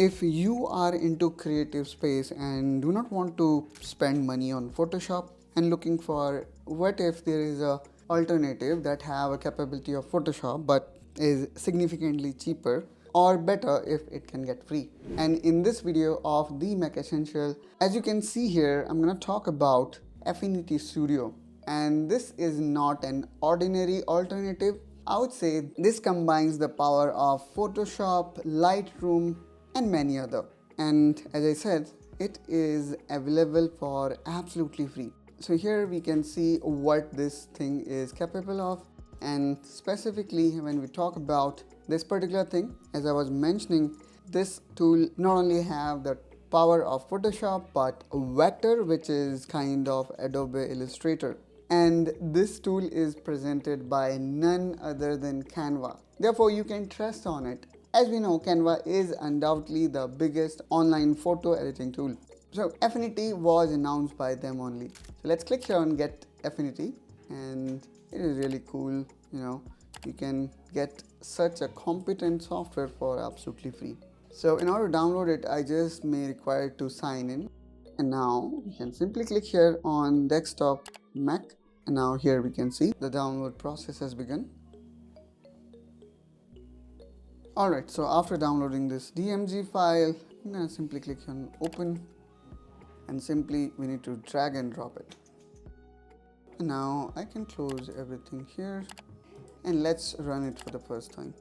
If you are into creative space and do not want to spend money on Photoshop and looking for what if there is a alternative that have a capability of Photoshop but is significantly cheaper or better if it can get free. And in this video of the Mac Essential, as you can see here, I'm going to talk about Affinity Studio. And this is not an ordinary alternative. I would say this combines the power of Photoshop, Lightroom, and many other. And as I said, it is available for absolutely free. So here we can see what this thing is capable of, and specifically when we talk about this particular thing, as I was mentioning, this tool not only have the power of Photoshop but Vector, which is kind of Adobe Illustrator. And this tool is presented by none other than Canva. Therefore, you can trust on it. As we know, Canva is undoubtedly the biggest online photo editing tool. So Affinity was announced by them only. So let's click here on Get Affinity, and it is really cool. You can get such a competent software for absolutely free. So in order to download it, I just may require to sign in. And now you can simply click here on Desktop Mac. And now here we can see the download process has begun. Alright, so after downloading this DMG file, I'm going to simply click on Open, and simply we need to drag and drop it. And now I can close everything here, and let's run it for the first time.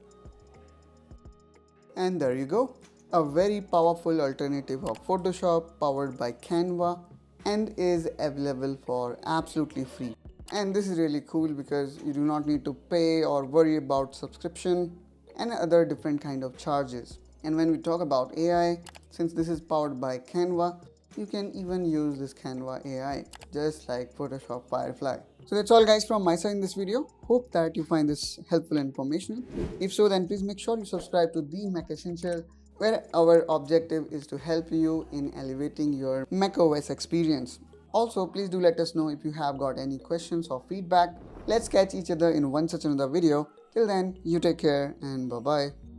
And there you go, a very powerful alternative of Photoshop powered by Canva and is available for absolutely free. And this is really cool because you do not need to pay or worry about subscription and other different kind of charges. And when we talk about AI, since this is powered by Canva, you can even use this Canva AI just like Photoshop Firefly. So that's all guys from my side in this video. Hope that you find this helpful and informational. If so, then please make sure you subscribe to the Mac Essential, where our objective is to help you in elevating your macOS experience. Also, please do let us know if you have got any questions or feedback. Let's catch each other in one such another video. Till then, you take care and bye-bye.